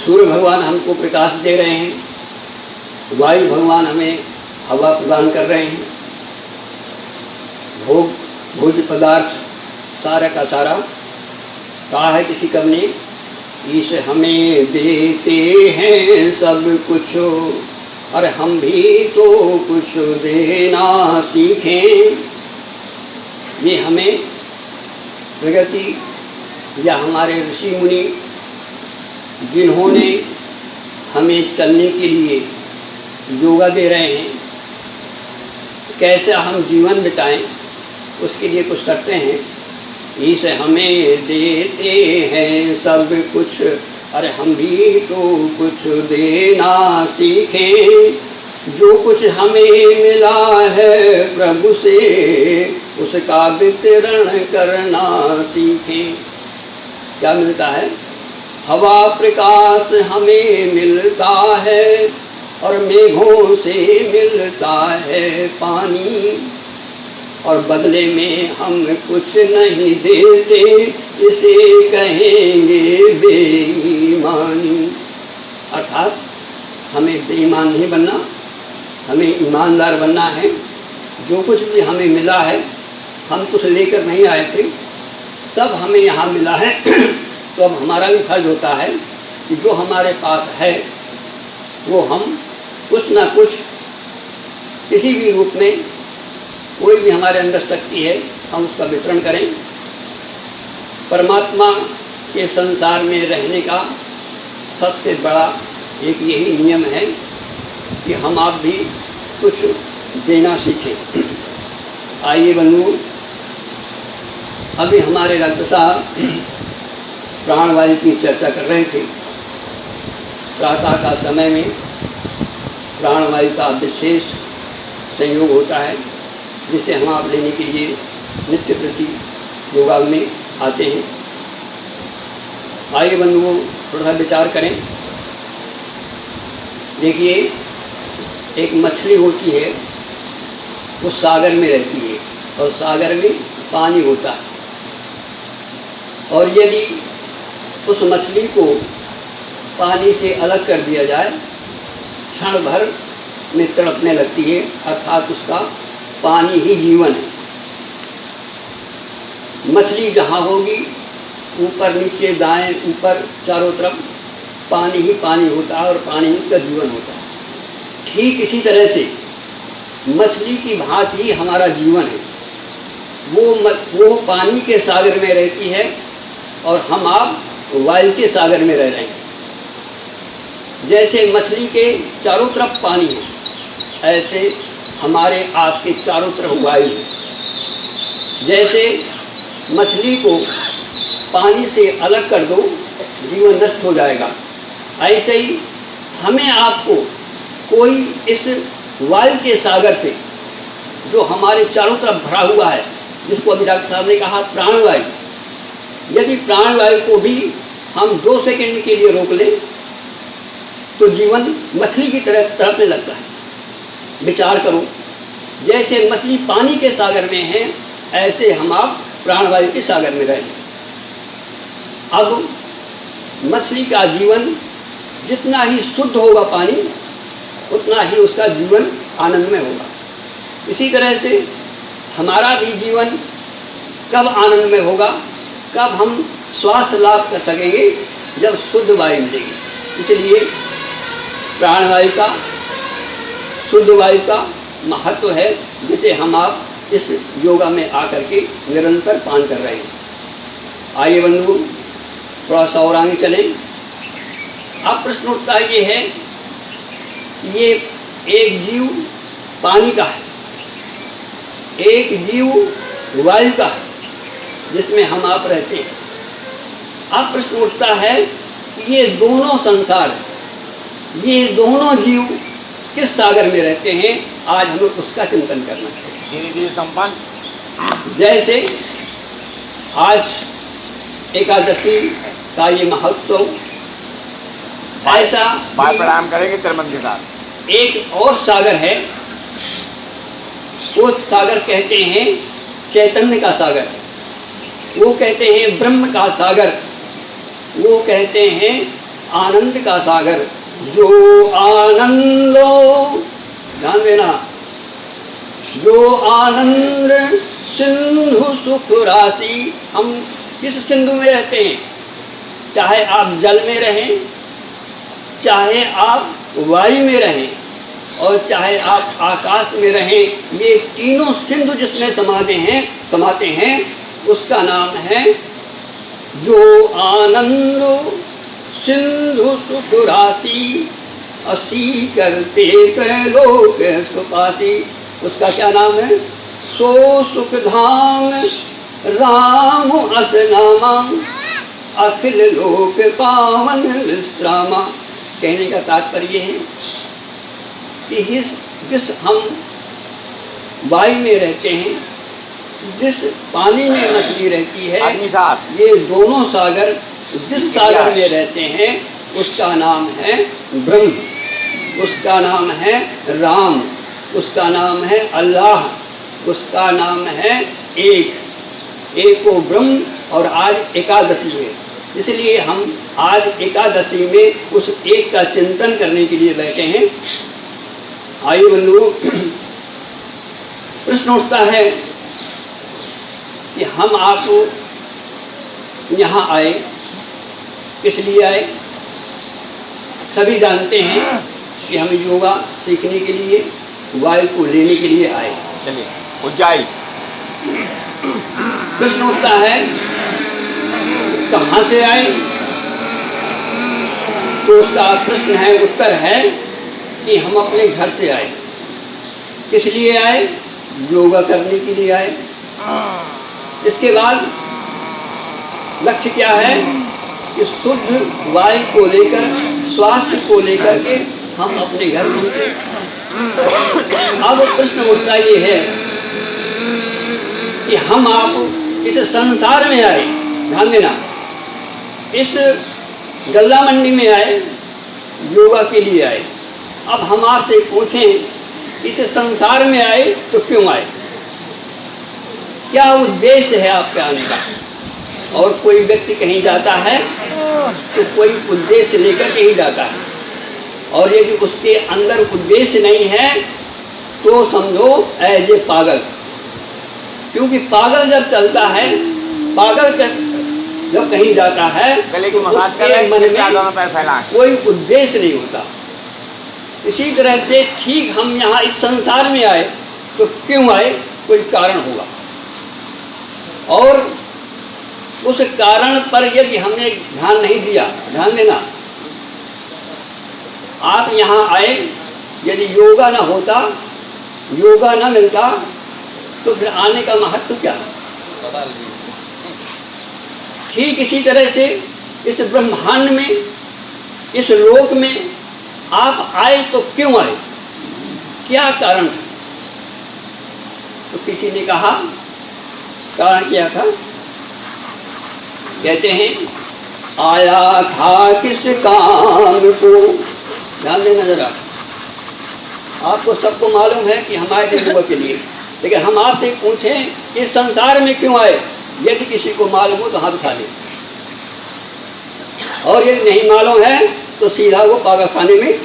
सूर्य भगवान हमको प्रकाश दे रहे हैं, वायु भगवान हमें हवा प्रदान कर रहे हैं, भोज्य पदार्थ सारा का सारा कहा है किसी कवि ने, ईश हमें देते हैं सब कुछ और हम भी तो कुछ देना सीखें। ये हमें प्रगति या हमारे ऋषि मुनि जिन्होंने हमें चलने के लिए योगा दे रहे हैं, कैसे हम जीवन बिताएं उसके लिए कुछ शर्तें हैं। ईश हमें देते हैं सब कुछ अरे हम भी तो कुछ देना सीखें। जो कुछ हमें मिला है प्रभु से उसका वितरण करना सीखें। क्या मिलता है? हवा प्रकाश हमें मिलता है और मेघों से मिलता है पानी, और बदले में हम कुछ नहीं देते, इसे कहेंगे बेईमानी। अर्थात हमें बेईमान नहीं बनना, हमें ईमानदार बनना है। जो कुछ भी हमें मिला है हम कुछ लेकर नहीं आए थे, सब हमें यहाँ मिला है। तो अब हमारा भी फर्ज होता है कि जो हमारे पास है वो हम कुछ ना कुछ किसी भी रूप में, कोई भी हमारे अंदर शक्ति है, हम उसका वितरण करें। परमात्मा के संसार में रहने का सबसे बड़ा एक यही नियम है कि हम आप भी कुछ देना सीखें। आइए बंधुओं, अभी हमारे डॉक्टर साहब प्राणवायु की चर्चा कर रहे थे। प्रातः का समय में प्राणवायु का विशेष संयोग होता है, जिसे हम आप लेने के लिए नित्य प्रति योगा में आते हैं। आइए बंधुओं, थोड़ा विचार करें। देखिए, एक मछली होती है, वो सागर में रहती है और सागर में पानी होता है, और यदि उस मछली को पानी से अलग कर दिया जाए, क्षण भर में तड़पने लगती है। अर्थात उसका पानी ही जीवन है। मछली जहाँ होगी, ऊपर नीचे दाएं ऊपर चारों तरफ पानी ही पानी होता है और पानी ही का जीवन होता है। ठीक इसी तरह से मछली की भांति ही हमारा जीवन है। वो पानी के सागर में रहती है और हम आप वायु के सागर में रह रहे हैं। जैसे मछली के चारों तरफ पानी है, ऐसे हमारे आपके चारों तरफ वायु है। जैसे मछली को पानी से अलग कर दो, जीवन नष्ट हो जाएगा। ऐसे ही हमें आपको कोई इस वायु के सागर से, जो हमारे चारों तरफ भरा हुआ है, जिसको अभी डॉक्टर साहब ने कहा प्राणवायु, यदि प्राणवायु को भी हम 2 सेकंड के लिए रोक लें तो जीवन मछली की तरह तड़पने लगता है। विचार करो, जैसे मछली पानी के सागर में है, ऐसे हम आप प्राणवायु के सागर में रहें। अब मछली का जीवन जितना ही शुद्ध होगा पानी, उतना ही उसका जीवन आनंदमय होगा। इसी तरह से हमारा भी जीवन कब आनंदमय होगा, कब हम स्वास्थ्य लाभ कर सकेंगे, जब शुद्ध वायु मिलेगी। इसलिए प्राणवायु का, शुद्ध वायु का महत्व है, जिसे हम आप इस योगा में आकर के निरंतर पान कर रहे हैं। आइए बंधु, थोड़ा सा और आगे चलें। अब प्रश्न उठता ये है, ये एक जीव पानी का है, एक जीव वायु का है, जिसमें हम आप रहते हैं। अब प्रश्न उठता है कि ये दोनों संसार, ये दोनों जीव किस सागर में रहते हैं। आज हमें उसका चिंतन करना चाहिए। संपन्न जैसे आज एकादशी का ये महोत्सव, ऐसा प्रणाम करेंगे तिरमन के साथ एक और सागर है। वो सागर कहते हैं चैतन्य का सागर, वो कहते हैं ब्रह्म का सागर, वो कहते हैं आनंद का सागर, जो आनंदो, ध्यान देना, जो आनंद सिंधु सुख राशि। हम किस सिंधु में रहते हैं? चाहे आप जल में रहें, चाहे आप वायु में रहें, और चाहे आप आकाश में रहें, ये तीनों सिंधु जिसमें समाते हैं उसका नाम है जो आनंद सिंधु सुख राशि, असी करते त्रैलोक सुपासी। उसका क्या नाम है? सो सुख धाम राम अस नामा, अखिल लोक पावन विश्रामा। कहने का तात्पर्य है कि जिस हम वायु में रहते हैं, जिस पानी में मछली रहती है, ये दोनों सागर जिस सागर में रहते हैं उसका नाम है ब्रह्म, उसका नाम है राम, उसका नाम है अल्लाह, उसका नाम है एको ब्रह्म। और आज एकादशी है, इसलिए हम आज एकादशी में उस एक का चिंतन करने के लिए बैठे हैं। आइए बंधुओं, प्रश्न उठता है कि हम आप यहाँ आए, किस लिए आए? सभी जानते हैं कि हम योगा सीखने के लिए, वायु को लेने के लिए आए। चलिए उज्जाई। प्रश्न उठता है कहाँ से आए? तो उसका प्रश्न है, उत्तर है कि हम अपने घर से आए। किस लिए आए? योगा करने के लिए आए। इसके बाद लक्ष्य क्या है कि शुद्ध वायु को लेकर, स्वास्थ्य को लेकर के हम अपने घर पहुंचे। अब प्रश्न उठता ये है कि हम आप इस संसार में आए, ध्यान देना, इस गल्ला मंडी में आए, योगा के लिए आए। अब हम आपसे पूछें इस संसार में आए तो क्यों आए? क्या उद्देश्य है आपके आने का? और कोई व्यक्ति कहीं जाता है तो कोई उद्देश्य लेकर के ही जाता है, और यदि उसके अंदर उद्देश्य नहीं है तो समझो एज ए पागल। क्योंकि पागल जब चलता है, पागल जब कहीं जाता है तो उसके मन में कोई उद्देश्य नहीं होता। इसी तरह से ठीक हम यहाँ इस संसार में आए तो क्यों आए? कोई कारण होगा, और उस कारण पर यदि हमने ध्यान नहीं दिया, ध्यान देना, आप यहाँ आए, यदि योगा ना होता, योगा ना मिलता तो फिर आने का महत्व क्या? ठीक इसी तरह से इस ब्रह्मांड में, इस लोक में आप आए तो क्यों आए? क्या कारण था? तो किसी ने कहा, कारण क्या था? कहते हैं आया था किस काम को। ध्यान देना जरा, आपको सबको मालूम है कि हम आए थे योगा के लिए, लेकिन हम आपसे पूछें इस संसार में क्यों आए? यदि किसी को मालूम हो तो हाथ उठा ले, और यदि नहीं मालूम है तो सीधा वो पागल खाने में।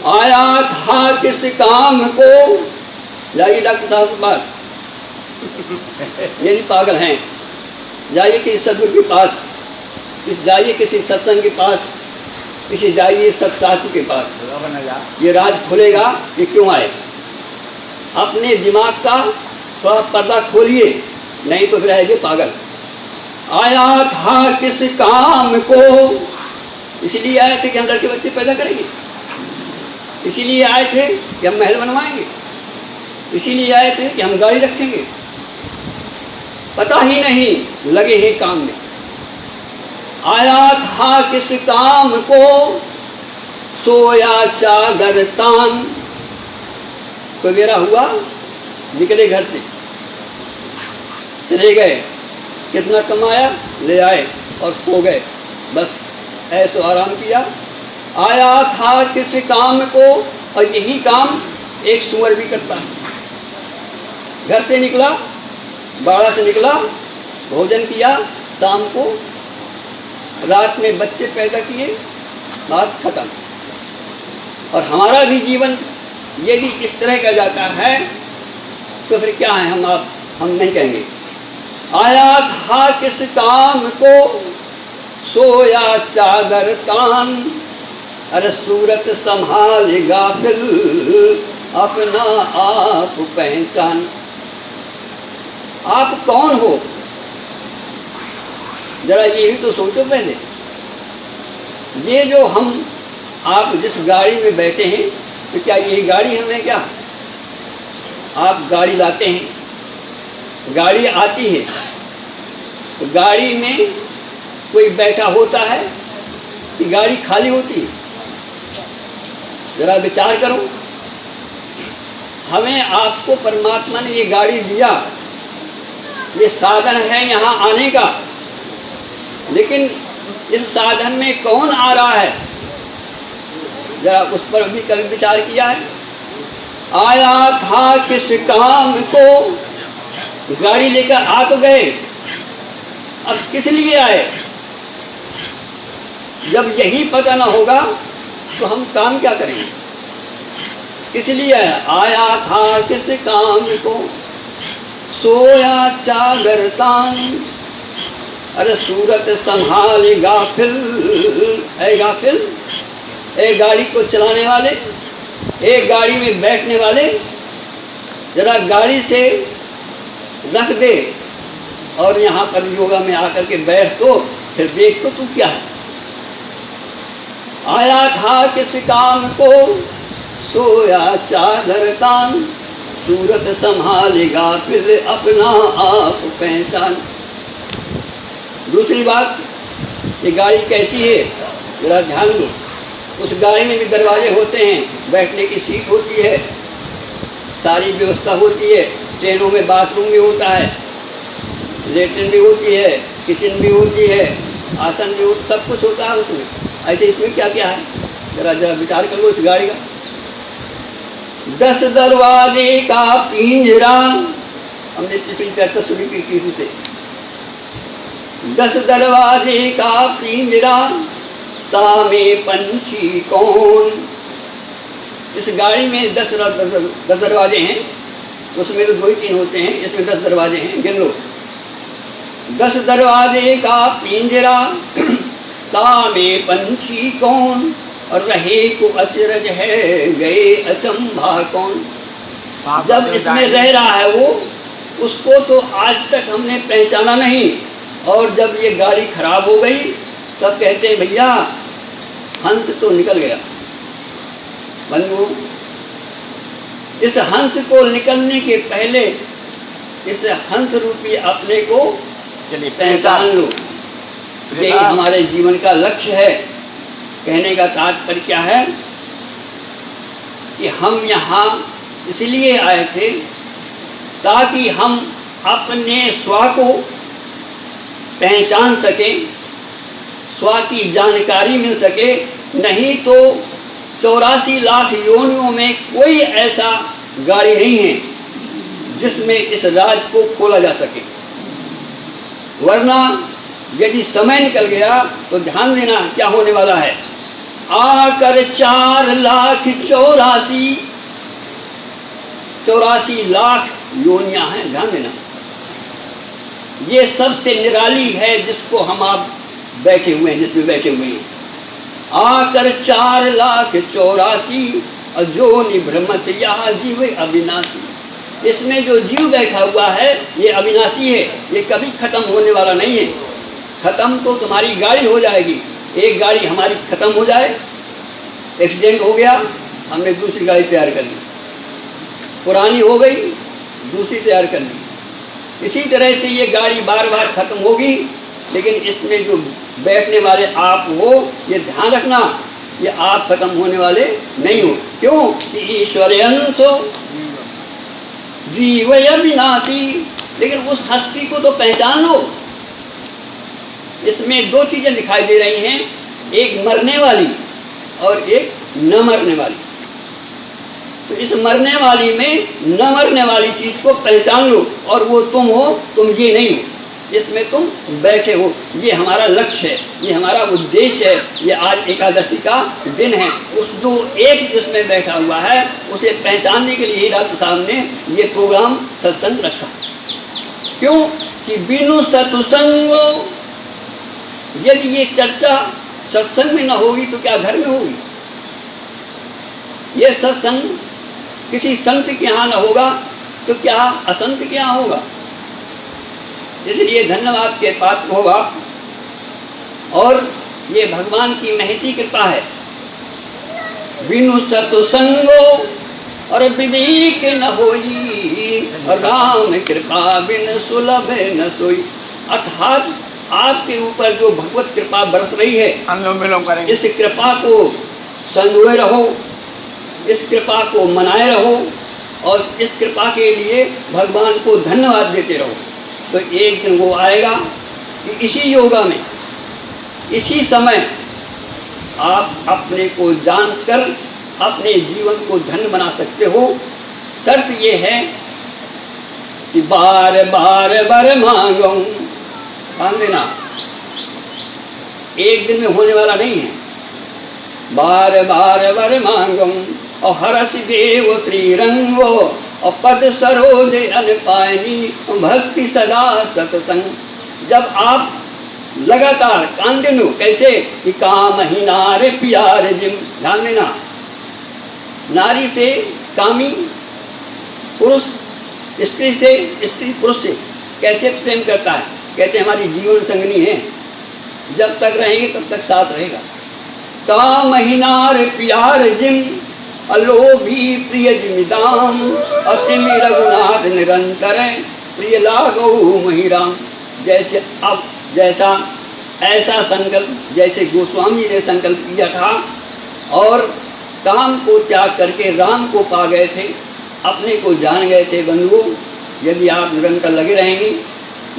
आया था किस काम को? जाइए डॉक्टर साहब के पास, यदि पागल हैं जाइए किसी सदगुरु के पास, जाइए किसी सत्संग के पास, किसी जाइए सत्शास्त्र के पास, ये राज खुलेगा कि क्यों आए। अपने दिमाग का थोड़ा पर्दा खोलिए, नहीं तो फिर रहेंगे पागल। आया था किस काम को? इसीलिए आए थे कि हम लड़के बच्चे पैदा करेंगे, इसीलिए आए थे कि हम महल बनवाएंगे, इसीलिए आए थे कि हम गाड़ी रखेंगे। पता ही नहीं, लगे हैं काम में। आया था किस काम को? सोया चादर तान। सवेरा हुआ, निकले घर से, चले गए, कितना कमाया ले आए और सो गए, बस ऐसो आराम किया। आया था किस काम को? और यही काम एक सुअर भी करता है। घर से निकला, बाड़ा से निकला, भोजन किया, शाम को रात में बच्चे पैदा किए, बात खत्म। और हमारा भी जीवन यदि इस तरह का जाता है तो फिर क्या है, हम नहीं कहेंगे आया था किस काम को, सोया चादर तान, अरे सूरत संभाल गाफिल, अपना आप पहचान। आप कौन हो, जरा ये भी तो सोचो पहले। ये जो आप जिस गाड़ी में बैठे हैं, तो क्या ये गाड़ी हमें क्या? आप गाड़ी लाते हैं, गाड़ी आती है, तो गाड़ी में कोई बैठा होता है कि गाड़ी खाली होती है? जरा विचार करो। हमें आपको परमात्मा ने ये गाड़ी दिया, ये साधन है यहाँ आने का, लेकिन इस साधन में कौन आ रहा है, जरा उस पर भी कभी विचार किया है? आया था किस काम को, गाड़ी लेकर आ तो गए, अब किस लिए आए? जब यही पता ना होगा तो हम काम क्या करेंगे? किस लिए आया था किस काम को, सोया चादर तान, अरे सूरत संभाल गाफिल। ऐ गाफिल, एक गाड़ी को चलाने वाले, एक गाड़ी में बैठने वाले, जरा गाड़ी से रख दे और यहाँ पर योगा में आकर के बैठ, तो फिर देख तो तू क्या है। आया था किस काम को, सोया चादर तान, सूरत संभालेगा फिर अपना आप पहचान। दूसरी बात, ये गाड़ी कैसी है जरा ध्यान दो। उस गाड़ी में भी दरवाजे होते हैं, बैठने की सीट होती है, सारी व्यवस्था होती है। ट्रेनों में बाथरूम भी होता है, लेटरिन भी होती है, किचन भी होती है, आसन भी होता, सब कुछ होता है उसमें। ऐसे इसमें क्या क्या है, जरा जरा विचार कर लो इस गाड़ी का। 10 दरवाजे का पिंजरा, हमने पिछली चर्चा शुरू की किसी से। 10 दरवाजे का पिंजरा, तामे पंछी कौन। इस गाड़ी में 10 दरवाजे हैं, उसमें तो 2-3 होते हैं, इसमें 10 दरवाजे हैं, गिन लो। 10 दरवाजे का पिंजरा, तामे पंछी कौन, और रहे को अचरज है, गए अचंभा कौन। जब इसमें रह रहा है वो, उसको तो आज तक हमने पहचाना नहीं, और जब ये गाड़ी खराब हो गई तब कहते हैं भैया हंस तो निकल गया। बंधु, इस हंस को निकलने के पहले इस हंस रूपी अपने को पहचान लो। यही हमारे जीवन का लक्ष्य है। कहने का तात्पर्य क्या है कि हम यहाँ इसलिए आए थे ताकि हम अपने स्व को पहचान सकें, स्व की जानकारी मिल सके। नहीं तो 84 लाख योनियों में कोई ऐसा गाड़ी नहीं है जिसमें इस राज को खोला जा सके। वरना यदि समय निकल गया तो ध्यान देना क्या होने वाला है। आकर 4,84 लाख योनियां हैं, ध्यान देना। ये सबसे निराली है जिसको हम आप बैठे हुए हैं, जिसमें बैठे हुए हैं। आकर 4,84 अजोनि भ्रमत यह जीव अविनाशी। इसमें जो जीव बैठा हुआ है ये अविनाशी है, ये कभी खत्म होने वाला नहीं है। खत्म तो तुम्हारी गाड़ी हो जाएगी। एक गाड़ी हमारी खत्म हो जाए, एक्सीडेंट हो गया, हमने दूसरी गाड़ी तैयार कर ली, पुरानी हो गई दूसरी तैयार कर ली। इसी तरह से ये गाड़ी बार बार खत्म होगी, लेकिन इसमें जो बैठने वाले आप हो, ये ध्यान रखना, ये आप खत्म होने वाले नहीं हो। क्यों कि ईश्वर अंशो जीव अविनाशी। लेकिन उस हस्ती को तो पहचान लो। इसमें 2 चीजें दिखाई दे रही हैं, एक मरने वाली और एक न मरने वाली। तो इस मरने वाली में न मरने वाली चीज को पहचान लो, और वो तुम हो, तुम ये नहीं हो। इसमें तुम बैठे हो, ये हमारा लक्ष्य है, ये हमारा उद्देश्य है, ये आज एकादशी का दिन है। उस जो एक जिसमें बैठा हुआ है उसे पहचानने के लिए डॉक्टर साहब ने ये प्रोग्राम सत्संग रखा। क्यों कि बिनु सत्संगो, यदि ये चर्चा सत्संग में न होगी तो क्या घर में होगी? ये सत्संग किसी संत के यहाँ न होगा तो क्या असंत के यहाँ होगा? इसलिए धन्यवाद के पात्र हो आप, और ये भगवान की महती कृपा है। बिनु सत्संगो और विवेक न होई, और राम कृपा बिन सुलभ न सोई। अर्थात आपके ऊपर जो भगवत कृपा बरस रही है, अनुलोम विलोम करेंगे। इस कृपा को संजोए रहो, इस कृपा को मनाए रहो, और इस कृपा के लिए भगवान को धन्यवाद देते रहो। तो एक दिन वो आएगा कि इसी योगा में, इसी समय आप अपने को जानकर अपने जीवन को धन्य बना सकते हो। शर्त ये है कि बार बार वर मांगो। ध्यान देना, एक दिन में होने वाला नहीं है। बार बार वर मांगो और हरस देव श्रीरंगो, और पद सरोज अनपायनी भक्ति सदा सत्संग। जब आप लगातार कंटिन्यू, कैसे कि काम ही नारे प्यार जिम। ध्यान देना, नारी से कामी पुरुष, स्त्री से स्त्री पुरुष से कैसे प्रेम करता है? कहते हैं हमारी जीवन संगनी है, जब तक रहेंगे तब तक साथ रहेगा। काम ही नार प्यार जिम, अलोभी प्रिय जिमिदाम, अतिमि रघुनाथ निरंतर प्रिय लागो महिराम। जैसे अब जैसा ऐसा संकल्प, जैसे गोस्वामी ने संकल्प किया था और काम को त्याग करके राम को पा गए थे, अपने को जान गए थे। बंधुओं, यदि आप निरंतर लगे रहेंगे,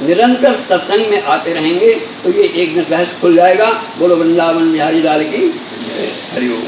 निरंतर सत्संग में आते रहेंगे, तो ये एक दिन रहस्य खुल जाएगा। बोलो वृंदावन बिहारी लाल की हरि ओम।